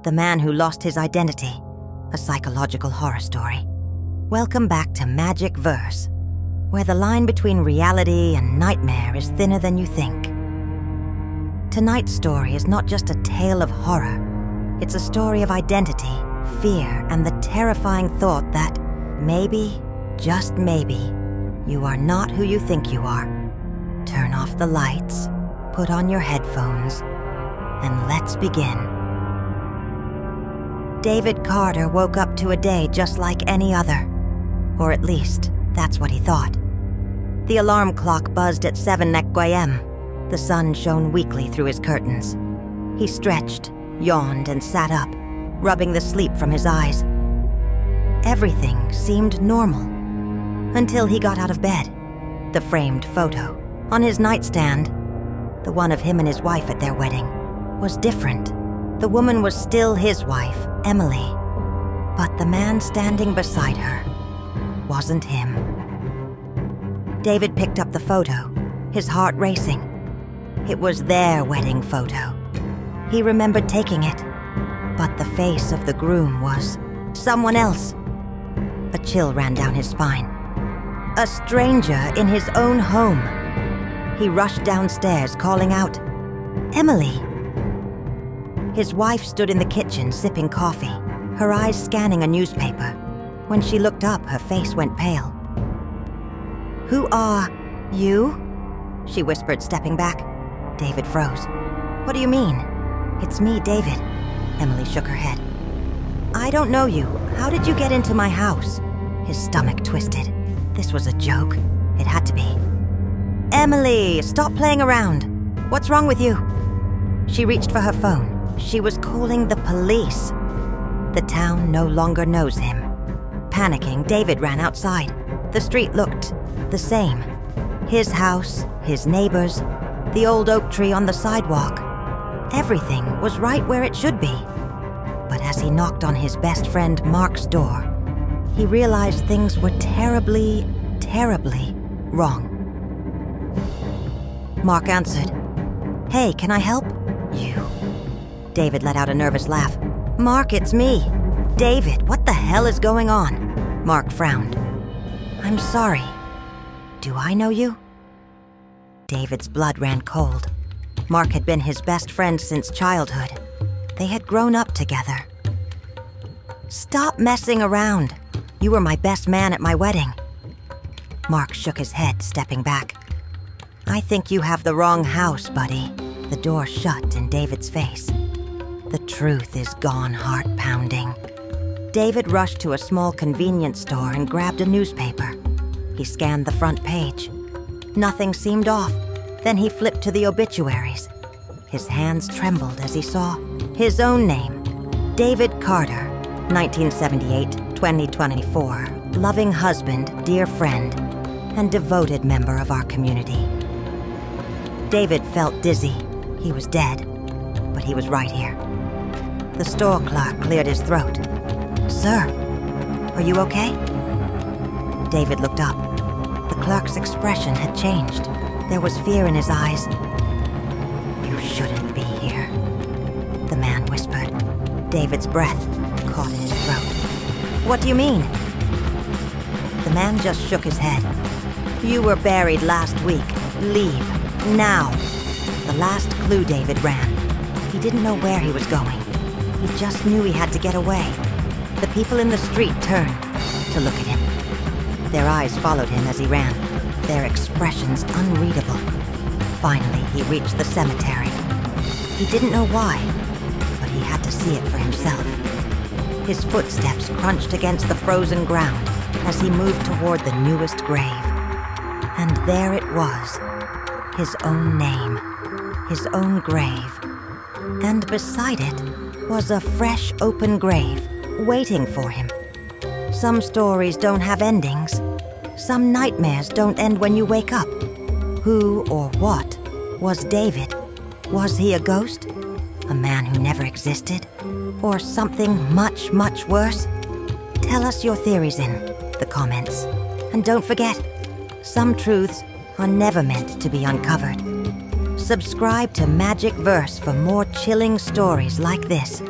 The Man Who Lost His Identity, a psychological horror story. Welcome back to Magic Verse, where the line between reality and nightmare is thinner than you think. Tonight's story is not just a tale of horror. It's a story of identity, fear, and the terrifying thought that maybe, just maybe, you are not who you think you are. Turn off the lights, put on your headphones, and let's begin. David Carter woke up to a day just like any other. Or at least, that's what he thought. The alarm clock buzzed at 7 a.m. The sun shone weakly through his curtains. He stretched, yawned, and sat up, rubbing the sleep from his eyes. Everything seemed normal. Until he got out of bed. The framed photo, on his nightstand, the one of him and his wife at their wedding, was different. The woman was still his wife, Emily. But the man standing beside her wasn't him. David picked up the photo, his heart racing. It was their wedding photo. He remembered taking it, but the face of the groom was someone else. A chill ran down his spine. A stranger in his own home. He rushed downstairs, calling out, "Emily!" His wife stood in the kitchen sipping coffee, her eyes scanning a newspaper. When she looked up, her face went pale. "Who are you?" she whispered, stepping back. David froze. "What do you mean?" "It's me, David." Emily shook her head. "I don't know you. How did you get into my house?" His stomach twisted. This was a joke. It had to be. "Emily, stop playing around. What's wrong with you?" She reached for her phone. She was calling the police. The town no longer knows him. Panicking, David ran outside. The street looked the same. His house, his neighbors, the old oak tree on the sidewalk. Everything was right where it should be. But as he knocked on his best friend Mark's door, he realized things were terribly, terribly wrong. Mark answered. "Hey, can I help?" "You." David let out a nervous laugh. "Mark, it's me." "David, what the hell is going on?" Mark frowned. "I'm sorry. Do I know you?" David's blood ran cold. Mark had been his best friend since childhood. They had grown up together. "Stop messing around. You were my best man at my wedding." Mark shook his head, stepping back. "I think you have the wrong house, buddy." The door shut in David's face. The truth is gone, heart-pounding. David rushed to a small convenience store and grabbed a newspaper. He scanned the front page. Nothing seemed off. Then he flipped to the obituaries. His hands trembled as he saw his own name. David Carter, 1978-2024. Loving husband, dear friend, and devoted member of our community. David felt dizzy. He was dead. But he was right here. The store clerk cleared his throat. "Sir, are you okay?" David looked up. The clerk's expression had changed. There was fear in his eyes. "You shouldn't be here," the man whispered. David's breath caught in his throat. "What do you mean?" The man just shook his head. "You were buried last week. Leave. Now." The last clue David ran. He didn't know where he was going. He just knew he had to get away. The people in the street turned to look at him. Their eyes followed him as he ran, their expressions unreadable. Finally, he reached the cemetery. He didn't know why, but he had to see it for himself. His footsteps crunched against the frozen ground as he moved toward the newest grave. And there it was, his own name, his own grave. And beside it was a fresh, open grave waiting for him. Some stories don't have endings. Some nightmares don't end when you wake up. Who or what was David? Was he a ghost? A man who never existed? Or something much, much worse? Tell us your theories in the comments. And don't forget, some truths are never meant to be uncovered. Subscribe to Magic Verse for more chilling stories like this.